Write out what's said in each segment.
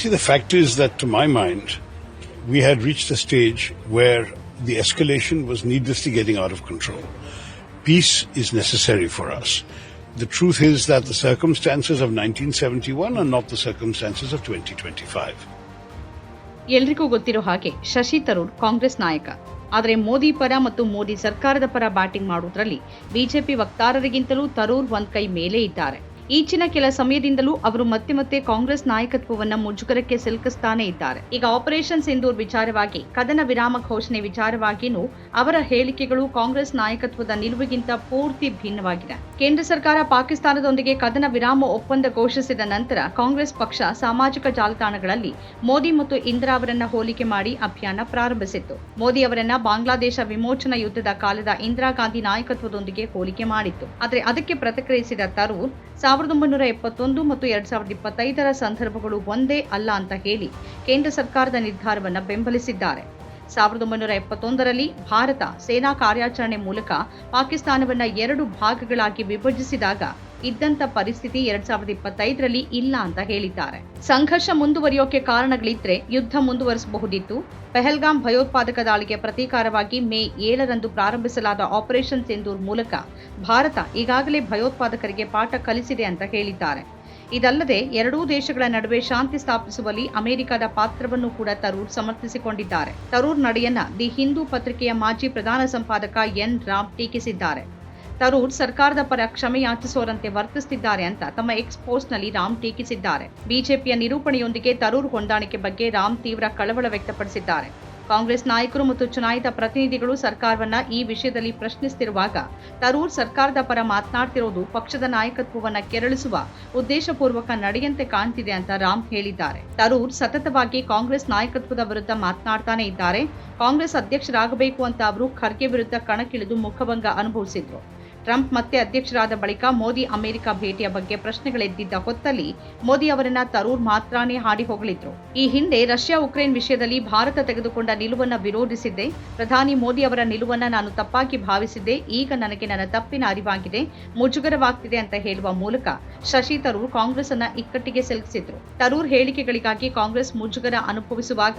See, the fact is that to my mind, we had reached a stage where the escalation was needlessly getting out of control. Peace is necessary for us. The truth is that the circumstances of 1971 are not the circumstances of 2025. ಎಲ್ರಿಗೂ ಗೊತ್ತಿರೋ ಹಾಗೆ ಶಶಿ ತರೂರ್ ಕಾಂಗ್ರೆಸ್ ನಾಯಕ. ಆದರೆ ಮೋದಿ ಪರ ಮತ್ತು ಮೋದಿ ಸರ್ಕಾರದ ಪರ batting ಮಾಡುವುದರಲ್ಲಿ ಬಿಜೆಪಿ ವಕ್ತಾರರಿಗಿಂತಲೂ ತರೂರ್ ಒಂದ್ ಕೈ ಮೇಲೆ ಇದ್ದಾರೆ. ಈಚಿನ ಕೆಲ ಸಮಯದಿಂದಲೂ ಅವರು ಮತ್ತೆ ಕಾಂಗ್ರೆಸ್ ನಾಯಕತ್ವವನ್ನ ಮುಜುಗರಕ್ಕೆ ಸಿಲುಕಿಸ್ತಾನೆ ಇದ್ದಾರೆ. ಈಗ ಆಪರೇಷನ್ ಸಿಂಧೂರ್ ವಿಚಾರವಾಗಿ, ಕದನ ವಿರಾಮ ಘೋಷಣೆ ವಿಚಾರವಾಗಿಯೂ ಅವರ ಹೇಳಿಕೆಗಳು ಕಾಂಗ್ರೆಸ್ ನಾಯಕತ್ವದ ನಿಲುವಿಗಿಂತ ಪೂರ್ತಿ ಭಿನ್ನವಾಗಿದೆ. ಕೇಂದ್ರ ಸರ್ಕಾರ ಪಾಕಿಸ್ತಾನದೊಂದಿಗೆ ಕದನ ವಿರಾಮ ಒಪ್ಪಂದ ಘೋಷಿಸಿದ ನಂತರ ಕಾಂಗ್ರೆಸ್ ಪಕ್ಷ ಸಾಮಾಜಿಕ ಜಾಲತಾಣಗಳಲ್ಲಿ ಮೋದಿ ಮತ್ತು ಇಂದಿರಾ ಅವರನ್ನ ಹೋಲಿಕೆ ಮಾಡಿ ಅಭಿಯಾನ ಪ್ರಾರಂಭಿಸಿತ್ತು. ಮೋದಿ ಅವರನ್ನ ಬಾಂಗ್ಲಾದೇಶ ವಿಮೋಚನಾ ಯುದ್ಧದ ಕಾಲದ ಇಂದಿರಾ ಗಾಂಧಿ ನಾಯಕತ್ವದೊಂದಿಗೆ ಹೋಲಿಕೆ ಮಾಡಿತ್ತು. ಆದರೆ ಅದಕ್ಕೆ ಪ್ರತಿಕ್ರಿಯಿಸಿದ ತರೂರ್ 1971 ಮತ್ತು 2025ರ ಸಂದರ್ಭಗಳು ಒಂದೇ ಅಲ್ಲ ಅಂತ ಹೇಳಿ ಕೇಂದ್ರ ಸರ್ಕಾರದ ನಿರ್ಧಾರವನ್ನು ಬೆಂಬಲಿಸಿದ್ದಾರೆ. 1971ರಲ್ಲಿ ಭಾರತ ಸೇನಾ ಕಾರ್ಯಾಚರಣೆ ಮೂಲಕ ಪಾಕಿಸ್ತಾನವನ್ನ 2 ಭಾಗಗಳಾಗಿ ವಿಭಜಿಸಿದಾಗ ಇದ್ದಂತ ಪರಿಸ್ಥಿತಿ 2025ರಲ್ಲಿ ಇಲ್ಲ ಅಂತ ಹೇಳಿದ್ದಾರೆ. ಸಂಘರ್ಷ ಮುಂದುವರಿಯೋಕೆ ಕಾರಣಗಳಿದ್ರೆ ಯುದ್ಧ ಮುಂದುವರಿಸಬಹುದಿತ್ತು. ಪೆಹಲ್ಗಾಮ್ ಭಯೋತ್ಪಾದಕ ದಾಳಿಗೆ ಪ್ರತೀಕಾರವಾಗಿ ಮೇ 7ರಂದು ಪ್ರಾರಂಭಿಸಲಾದ ಆಪರೇಷನ್ ಸಿಂಧೂರ್ ಮೂಲಕ ಭಾರತ ಈಗಾಗಲೇ ಭಯೋತ್ಪಾದಕರಿಗೆ ಪಾಠ ಕಲಿಸಿದೆ ಅಂತ ಹೇಳಿದ್ದಾರೆ. ಇದಲ್ಲದೆ ಎರಡೂ ದೇಶಗಳ ನಡುವೆ ಶಾಂತಿ ಸ್ಥಾಪಿಸುವಲ್ಲಿ ಅಮೆರಿಕದ ಪಾತ್ರವನ್ನು ಕೂಡ ತರೂರ್ ಸಮರ್ಥಿಸಿಕೊಂಡಿದ್ದಾರೆ. ತರೂರ್ ನಡೆಯನ್ನ ದಿ ಹಿಂದೂ ಪತ್ರಿಕೆಯ ಮಾಜಿ ಪ್ರಧಾನ ಸಂಪಾದಕ ಎನ್ ರಾಮ್ ಟೀಕಿಸಿದ್ದಾರೆ. ತರೂರ್ ಸರ್ಕಾರದ ಪರ ಕ್ಷಮೆ ಯಾಚಿಸೋರಂತೆ ವರ್ತಿಸುತ್ತಿದ್ದಾರೆ ಅಂತ ತಮ್ಮ ಎಕ್ಸ್ ಪೋಸ್ಟ್ನಲ್ಲಿ ರಾಮ್ ಟೀಕಿಸಿದ್ದಾರೆ. ಬಿಜೆಪಿಯ ನಿರೂಪಣೆಯೊಂದಿಗೆ ತರೂರ್ ಹೊಂದಾಣಿಕೆ ಬಗ್ಗೆ ರಾಮ್ ತೀವ್ರ ಕಳವಳ ವ್ಯಕ್ತಪಡಿಸಿದ್ದಾರೆ. ಕಾಂಗ್ರೆಸ್ ನಾಯಕರು ಮತ್ತು ಚುನಾಯಿತ ಪ್ರತಿನಿಧಿಗಳು ಸರ್ಕಾರವನ್ನ ಈ ವಿಷಯದಲ್ಲಿ ಪ್ರಶ್ನಿಸುತ್ತಿರುವಾಗ ತರೂರ್ ಸರ್ಕಾರದ ಪರ ಮಾತನಾಡ್ತಿರೋದು ಪಕ್ಷದ ನಾಯಕತ್ವವನ್ನ ಕೆರಳಿಸುವ ಉದ್ದೇಶಪೂರ್ವಕ ನಡೆಯಂತೆ ಕಾಣ್ತಿದೆ ಅಂತ ರಾಮ್ ಹೇಳಿದ್ದಾರೆ. ತರೂರ್ ಸತತವಾಗಿ ಕಾಂಗ್ರೆಸ್ ನಾಯಕತ್ವದ ವಿರುದ್ಧ ಮಾತನಾಡ್ತಾನೆ ಇದ್ದಾರೆ. ಕಾಂಗ್ರೆಸ್ ಅಧ್ಯಕ್ಷರಾಗಬೇಕು ಅಂತ ಅವರು ಖರ್ಗೆ ವಿರುದ್ಧ ಕಣಕ್ಕಿಳಿದು ಮುಖಭಂಗ ಅನುಭವಿಸಿದ್ರು. ಟ್ರಂಪ್ ಮತ್ತೆ ಅಧ್ಯಕ್ಷರಾದ ಬಳಿಕ ಮೋದಿ ಅಮೆರಿಕ ಭೇಟಿಯ ಬಗ್ಗೆ ಪ್ರಶ್ನೆಗಳೆದ್ದಿದ್ದ ಹೊತ್ತಲ್ಲಿ ಮೋದಿ ಅವರನ್ನ ತರೂರ್ ಮಾತ್ರಾನೇ ಹಾಡಿ ಹೋಗಲಿದ್ರು. ಈ ಹಿಂದೆ ರಷ್ಯಾ ಉಕ್ರೇನ್ ವಿಷಯದಲ್ಲಿ ಭಾರತ ತೆಗೆದುಕೊಂಡ ನಿಲುವನ್ನ ವಿರೋಧಿಸಿದ್ದೆ. ಪ್ರಧಾನಿ ಮೋದಿ ಅವರ ನಿಲುವನ್ನ ನಾನು ತಪ್ಪಾಗಿ ಭಾವಿಸಿದ್ದೆ. ಈಗ ನನಗೆ ನನ್ನ ತಪ್ಪಿನ ಅರಿವಾಗಿದೆ, ಮುಜುಗರವಾಗ್ತಿದೆ ಅಂತ ಹೇಳುವ ಮೂಲಕ ಶಶಿ ತರೂರ್ ಕಾಂಗ್ರೆಸ್ ಅನ್ನ ಇಕ್ಕಟ್ಟಿಗೆ ಸಿಲುಕಿಸಿದ್ರು. ತರೂರ್ ಹೇಳಿಕೆಗಳಿಗಾಗಿ ಕಾಂಗ್ರೆಸ್ ಮುಜುಗರ ಅನುಭವಿಸುವಾಗ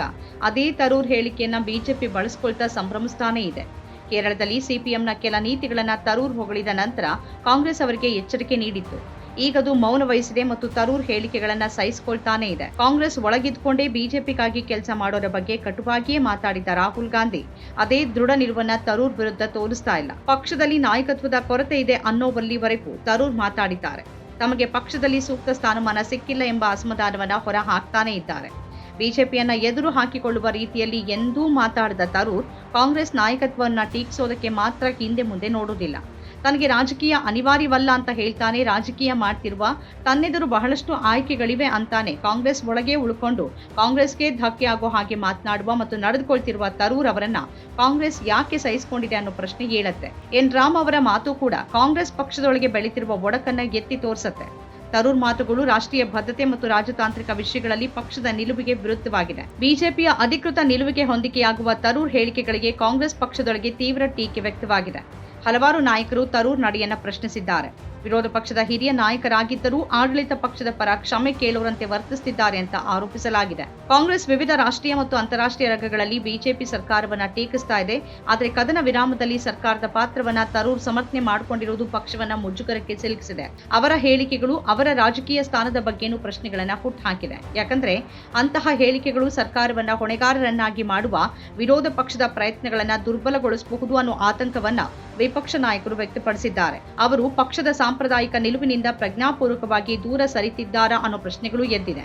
ಅದೇ ತರೂರ್ ಹೇಳಿಕೆಯನ್ನ ಬಿಜೆಪಿ ಬಳಸಿಕೊಳ್ತಾ ಸಂಭ್ರಮಿಸ್ತಾನೇ ಇದೆ. ಕೇರಳದಲ್ಲಿ ಸಿಪಿಎಂನ ಕೆಲ ನೀತಿಗಳನ್ನು ತರೂರ್ ಹೊಗಳಿದ ನಂತರ ಕಾಂಗ್ರೆಸ್ ಅವರಿಗೆ ಎಚ್ಚರಿಕೆ ನೀಡಿತ್ತು. ಈಗದು ಮೌನ ವಹಿಸಿದೆ ಮತ್ತು ತರೂರ್ ಹೇಳಿಕೆಗಳನ್ನ ಸಹಿಸಿಕೊಳ್ತಾನೆ ಇದೆ. ಕಾಂಗ್ರೆಸ್ ಒಳಗಿದ್ಕೊಂಡೇ ಬಿಜೆಪಿಗಾಗಿ ಕೆಲಸ ಮಾಡೋರ ಬಗ್ಗೆ ಕಟುವಾಗಿಯೇ ಮಾತಾಡಿದ ರಾಹುಲ್ ಗಾಂಧಿ ಅದೇ ದೃಢ ನಿಲುವನ್ನ ತರೂರ್ ವಿರುದ್ಧ ತೋರಿಸ್ತಾ ಇಲ್ಲ. ಪಕ್ಷದಲ್ಲಿ ನಾಯಕತ್ವದ ಕೊರತೆ ಇದೆ ಅನ್ನೋವಲ್ಲಿವರೆಗೂ ತರೂರ್ ಮಾತಾಡಿದ್ದಾರೆ. ತಮಗೆ ಪಕ್ಷದಲ್ಲಿ ಸೂಕ್ತ ಸ್ಥಾನಮಾನ ಸಿಕ್ಕಿಲ್ಲ ಎಂಬ ಅಸಮಾಧಾನವನ್ನ ಹೊರ ಹಾಕ್ತಾನೆ ಇದ್ದಾರೆ. ಬಿಜೆಪಿಯನ್ನ ಎದುರು ಹಾಕಿಕೊಳ್ಳುವ ರೀತಿಯಲ್ಲಿ ಎಂದೂ ಮಾತಾಡದ ತರೂರ್ ಕಾಂಗ್ರೆಸ್ ನಾಯಕತ್ವವನ್ನ ಟೀಕಿಸೋದಕ್ಕೆ ಮಾತ್ರ ಹಿಂದೆ ಮುಂದೆ ನೋಡುವುದಿಲ್ಲ. ತನಗೆ ರಾಜಕೀಯ ಅನಿವಾರ್ಯವಲ್ಲ ಅಂತ ಹೇಳ್ತಾನೆ ರಾಜಕೀಯ ಮಾಡ್ತಿರುವ, ತನ್ನೆದುರು ಬಹಳಷ್ಟು ಆಯ್ಕೆಗಳಿವೆ ಅಂತಾನೆ ಕಾಂಗ್ರೆಸ್ ಒಳಗೆ ಉಳ್ಕೊಂಡು ಕಾಂಗ್ರೆಸ್ಗೆ ಧಕ್ಕೆ ಆಗೋ ಹಾಗೆ ಮಾತನಾಡುವ ಮತ್ತು ನಡೆದುಕೊಳ್ತಿರುವ ತರೂರ್ ಅವರನ್ನ ಕಾಂಗ್ರೆಸ್ ಯಾಕೆ ಸಹಿಸಿಕೊಂಡಿದೆ ಅನ್ನೋ ಪ್ರಶ್ನೆ ಏಳತ್ತೆ. ಎನ್ ರಾಮ್ ಅವರ ಮಾತು ಕೂಡ ಕಾಂಗ್ರೆಸ್ ಪಕ್ಷದೊಳಗೆ ಬೆಳೀತಿರುವ ಒಡಕನ್ನ ಎತ್ತಿ ತೋರಿಸತ್ತೆ. ತರೂರ್ ಮಾತುಗಳು ರಾಷ್ಟ್ರೀಯ ಭದ್ರತೆ ಮತ್ತು ರಾಜತಾಂತ್ರಿಕ ವಿಷಯಗಳಲ್ಲಿ ಪಕ್ಷದ ನಿಲುವಿಗೆ ವಿರುದ್ಧವಾಗಿದೆ. ಬಿಜೆಪಿಯ ಅಧಿಕೃತ ನಿಲುವಿಗೆ ಹೊಂದಿಕೆಯಾಗುವ ತರೂರ್ ಹೇಳಿಕೆಗಳಿಗೆ ಕಾಂಗ್ರೆಸ್ ಪಕ್ಷದೊಳಗೆ ತೀವ್ರ ಟೀಕೆ ವ್ಯಕ್ತವಾಗಿದೆ. ಹಲವಾರು ನಾಯಕರು ತರೂರ್ ನಡೆಯನ್ನ ಪ್ರಶ್ನಿಸಿದ್ದಾರೆ. ವಿರೋಧ ಪಕ್ಷದ ಹಿರಿಯ ನಾಯಕರಾಗಿದ್ದರೂ ಆಡಳಿತ ಪಕ್ಷದ ಪರ ಕ್ಷಮೆ ಕೇಳುವರಂತೆ ವರ್ತಿಸುತ್ತಿದ್ದಾರೆ ಅಂತ ಆರೋಪಿಸಲಾಗಿದೆ. ಕಾಂಗ್ರೆಸ್ ವಿವಿಧ ರಾಷ್ಟ್ರೀಯ ಮತ್ತು ಅಂತಾರಾಷ್ಟ್ರೀಯ ರಂಗಗಳಲ್ಲಿ ಬಿಜೆಪಿ ಸರ್ಕಾರವನ್ನ ಟೀಕಿಸ್ತಾ ಇದೆ. ಆದರೆ ಕದನ ವಿರಾಮದಲ್ಲಿ ಸರ್ಕಾರದ ಪಾತ್ರವನ್ನ ತರೂರ್ ಸಮರ್ಥನೆ ಮಾಡಿಕೊಂಡಿರುವುದು ಪಕ್ಷವನ್ನ ಮುಜುಗರಕ್ಕೆ ಸಿಲುಕಿಸಿದೆ. ಅವರ ಹೇಳಿಕೆಗಳು ಅವರ ರಾಜಕೀಯ ಸ್ಥಾನದ ಬಗ್ಗೆನೂ ಪ್ರಶ್ನೆಗಳನ್ನ ಹುಟ್ಟುಹಾಕಿದೆ. ಯಾಕಂದ್ರೆ ಅಂತಹ ಹೇಳಿಕೆಗಳು ಸರ್ಕಾರವನ್ನ ಹೊಣೆಗಾರರನ್ನಾಗಿ ಮಾಡುವ ವಿರೋಧ ಪಕ್ಷದ ಪ್ರಯತ್ನಗಳನ್ನ ದುರ್ಬಲಗೊಳಿಸಬಹುದು ಅನ್ನೋ ಆತಂಕವನ್ನ ವಿಪಕ್ಷ ನಾಯಕರು ವ್ಯಕ್ತಪಡಿಸಿದ್ದಾರೆ. ಅವರು ಪಕ್ಷದ ಸಾಂಪ್ರದಾಯಿಕ ನಿಲುವಿನಿಂದ ಪ್ರಜ್ಞಾಪೂರ್ವಕವಾಗಿ ದೂರ ಸರಿತಿದ್ದಾರಾ ಅನ್ನೋ ಪ್ರಶ್ನೆಗಳು ಎದ್ದಿದೆ.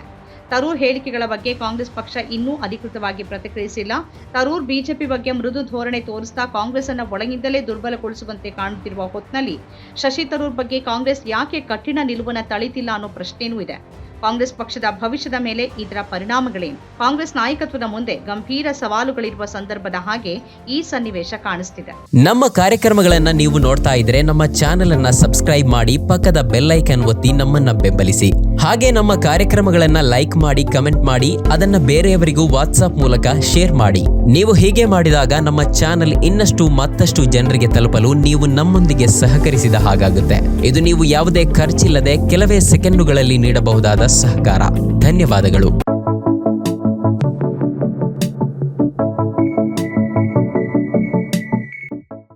ತರೂರ್ ಹೇಳಿಕೆಗಳ ಬಗ್ಗೆ ಕಾಂಗ್ರೆಸ್ ಪಕ್ಷ ಇನ್ನೂ ಅಧಿಕೃತವಾಗಿ ಪ್ರತಿಕ್ರಿಯಿಸಿಲ್ಲ. ತರೂರ್ ಬಿಜೆಪಿ ಬಗ್ಗೆ ಮೃದು ಧೋರಣೆ ತೋರಿಸ್ತಾ ಕಾಂಗ್ರೆಸ್ ಅನ್ನ ಒಳಗಿಂದಲೇ ದುರ್ಬಲಗೊಳಿಸುವಂತೆ ಕಾಣುತ್ತಿರುವ ಹೊತ್ತಿನಲ್ಲಿ ಶಶಿ ತರೂರ್ ಬಗ್ಗೆ ಕಾಂಗ್ರೆಸ್ ಯಾಕೆ ಕಠಿಣ ನಿಲುವನ್ನ ತಳಿತಿಲ್ಲ ಅನ್ನೋ ಪ್ರಶ್ನೆನೂ ಇದೆ. ಕಾಂಗ್ರೆಸ್ ಪಕ್ಷದ ಭವಿಷ್ಯದ ಮೇಲೆ ಇದರ ಪರಿಣಾಮಗಳೇನು? ಕಾಂಗ್ರೆಸ್ ನಾಯಕತ್ವದ ಮುಂದೆ ಗಂಭೀರ ಸವಾಲುಗಳಿರುವ ಸಂದರ್ಭದ ಹಾಗೆ ಈ ಸನ್ನಿವೇಶ ಕಾಣಿಸ್ತಿದೆ. ನಮ್ಮ ಕಾರ್ಯಕ್ರಮಗಳನ್ನ ನೀವು ನೋಡ್ತಾ ಇದ್ರೆ ನಮ್ಮ ಚಾನೆಲ್ ಅನ್ನ ಸಬ್ಸ್ಕ್ರೈಬ್ ಮಾಡಿ, ಪಕ್ಕದ ಬೆಲ್ ಐಕಾನ್ ಒತ್ತಿ ನಮ್ಮನ್ನ ಬೆಂಬಲಿಸಿ. ಹಾಗೆ ನಮ್ಮ ಕಾರ್ಯಕ್ರಮಗಳನ್ನ ಲೈಕ್ ಮಾಡಿ, ಕಮೆಂಟ್ ಮಾಡಿ, ಅದನ್ನ ಬೇರೆಯವರಿಗೂ ವಾಟ್ಸ್ಆಪ್ ಮೂಲಕ ಶೇರ್ ಮಾಡಿ. ನೀವು ಹೀಗೆ ಮಾಡಿದಾಗ ನಮ್ಮ ಚಾನೆಲ್ ಮತ್ತಷ್ಟು ಜನರಿಗೆ ತಲುಪಲು ನೀವು ನಮ್ಮೊಂದಿಗೆ ಸಹಕರಿಸಿದ ಹಾಗಾಗುತ್ತೆ. ಇದು ನೀವು ಯಾವುದೇ ಖರ್ಚಿಲ್ಲದೆ ಕೆಲವೇ ಸೆಕೆಂಡುಗಳಲ್ಲಿ ನೀಡಬಹುದಾದ ಸಹಕಾರ. ಧನ್ಯವಾದಗಳು.